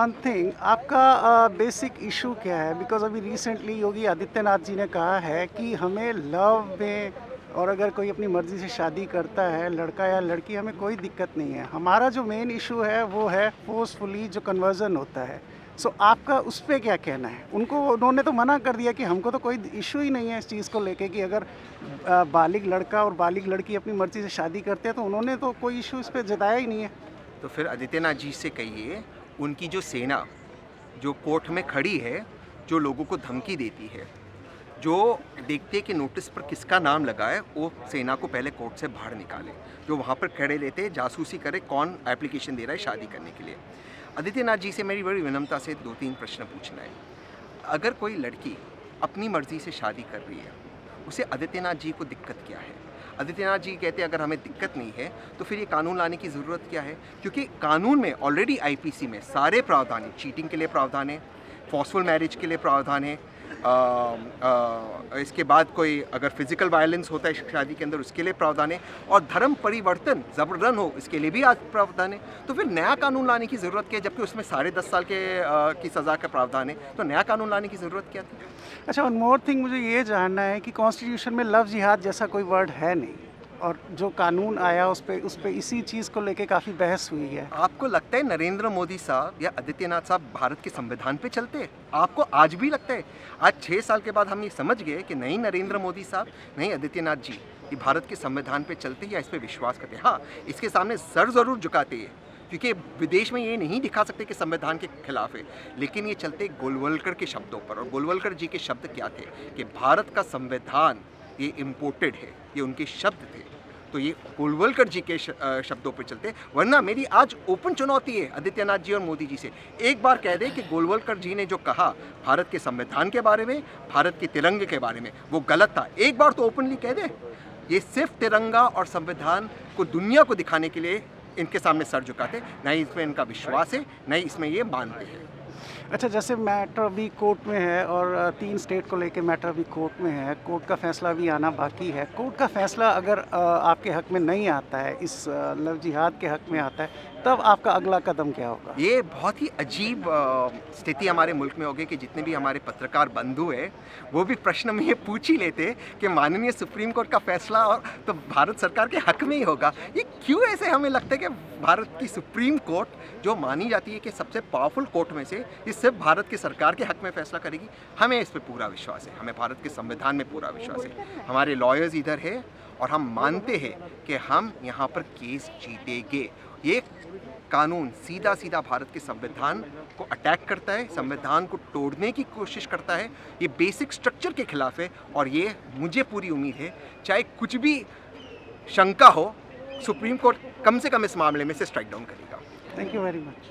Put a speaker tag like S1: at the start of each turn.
S1: One thing, आपका basic issue क्या है? बिकॉज़ अभी रिसेंटली योगी आदित्यनाथ जी ने कहा है कि हमें लव में, और अगर कोई अपनी मर्ज़ी से शादी करता है, लड़का या लड़की, हमें कोई दिक्कत नहीं है। हमारा जो मेन इशू है वो है फ़ोर्सफुली जो कन्वर्ज़न होता है। सो आपका उस पे क्या कहना है? उन्होंने तो मना कर दिया कि हमको तो कोई इशू ही नहीं है इस चीज़ को लेके कि अगर बालिग लड़का और बालिग लड़की अपनी मर्ज़ी से शादी करते हैं तो उन्होंने तो कोई इशू इस पे जताया ही नहीं है।
S2: तो फिर आदित्यनाथ जी से कहिए, उनकी जो सेना जो कोर्ट में खड़ी है, जो लोगों को धमकी देती है, जो देखते हैं कि नोटिस पर किसका नाम लगा है, वो सेना को पहले कोर्ट से बाहर निकाले। जो वहाँ पर खड़े रहते हैं, जासूसी करे कौन एप्लीकेशन दे रहा है शादी करने के लिए। आदित्यनाथ जी से मेरी बड़ी विनम्रता से 2-3 प्रश्न पूछना है। अगर कोई लड़की अपनी मर्जी से शादी कर रही है, उसे आदित्यनाथ जी को दिक्कत क्या है? आदित्यनाथ जी कहते हैं अगर हमें दिक्कत नहीं है तो फिर ये कानून लाने की ज़रूरत क्या है? क्योंकि कानून में ऑलरेडी आईपीसी में सारे प्रावधान हैं। चीटिंग के लिए प्रावधान है, फॉर्सफुल मैरिज के लिए प्रावधान है, इसके बाद कोई अगर फिजिकल वायलेंस होता है शादी के अंदर उसके लिए प्रावधान है, और धर्म परिवर्तन जबरन हो इसके लिए भी आज प्रावधान है। तो फिर नया कानून लाने की ज़रूरत क्या है? जबकि उसमें 10.5 साल की सज़ा का प्रावधान है, तो नया कानून लाने की ज़रूरत क्या थी?
S1: अच्छा, वन मोर थिंग, मुझे ये जानना है कि कॉन्स्टिट्यूशन में लव जिहाद जैसा कोई वर्ड है नहीं, और जो कानून आया उस पे इसी चीज़ को लेके काफ़ी बहस हुई है।
S2: आपको लगता है नरेंद्र मोदी साहब या आदित्यनाथ साहब भारत के संविधान पे चलते हैं? आपको आज भी लगता है? आज 6 साल के बाद हम ये समझ गए कि नहीं नरेंद्र मोदी साहब, नहीं आदित्यनाथ जी, ये भारत के संविधान पे चलते हैं या इस पे विश्वास करते हैं। हाँ, इसके सामने सर ज़रूर झुकाते हैं, क्योंकि विदेश में ये नहीं दिखा सकते कि संविधान के खिलाफ है, लेकिन ये चलते गोलवलकर के शब्दों पर। और गोलवलकर जी के शब्द क्या थे कि भारत का संविधान ये इम्पोर्टेड है, ये उनके शब्द थे। तो ये गोलवलकर जी के शब्दों पर चलते। वरना मेरी आज ओपन चुनौती है आदित्यनाथ जी और मोदी जी से, एक बार कह दे कि गोलवलकर जी ने जो कहा भारत के संविधान के बारे में, भारत के तिरंगे के बारे में, वो गलत था। एक बार तो ओपनली कह दे। ये सिर्फ तिरंगा और संविधान को दुनिया को दिखाने के लिए इनके सामने सर झुकाते, न ही इसमें इनका विश्वास है, न ही इसमें ये मानते हैं।
S1: अच्छा, जैसे मैटर अभी कोर्ट में है और 3 स्टेट को लेके मैटर अभी कोर्ट में है, कोर्ट का फैसला भी आना बाकी है। कोर्ट का फैसला अगर आपके हक में नहीं आता है, इस लव जिहाद के हक में आता है, तब आपका अगला कदम क्या होगा?
S2: ये बहुत ही अजीब स्थिति हमारे मुल्क में होगी कि जितने भी हमारे पत्रकार बंधु हैं वो भी प्रश्न में ये पूछ ही लेते कि माननीय सुप्रीम कोर्ट का फैसला और तो भारत सरकार के हक में ही होगा। ये क्यों ऐसे हमें लगता है कि भारत की सुप्रीम कोर्ट जो मानी जाती है कि सबसे पावरफुल कोर्ट में से, ये सिर्फ भारत की सरकार के हक में फैसला करेगी? हमें इस पर पूरा विश्वास है, हमें भारत के संविधान में पूरा विश्वास है। हमारे लॉयर्स इधर है और हम मानते हैं कि हम यहाँ पर केस जीतेंगे। ये कानून सीधा सीधा भारत के संविधान को अटैक करता है, संविधान को तोड़ने की कोशिश करता है, ये बेसिक स्ट्रक्चर के खिलाफ है। और ये मुझे पूरी उम्मीद है, चाहे कुछ भी शंका हो, सुप्रीम कोर्ट कम से कम इस मामले में से स्ट्राइक डाउन करेगा।
S1: Thank you very much.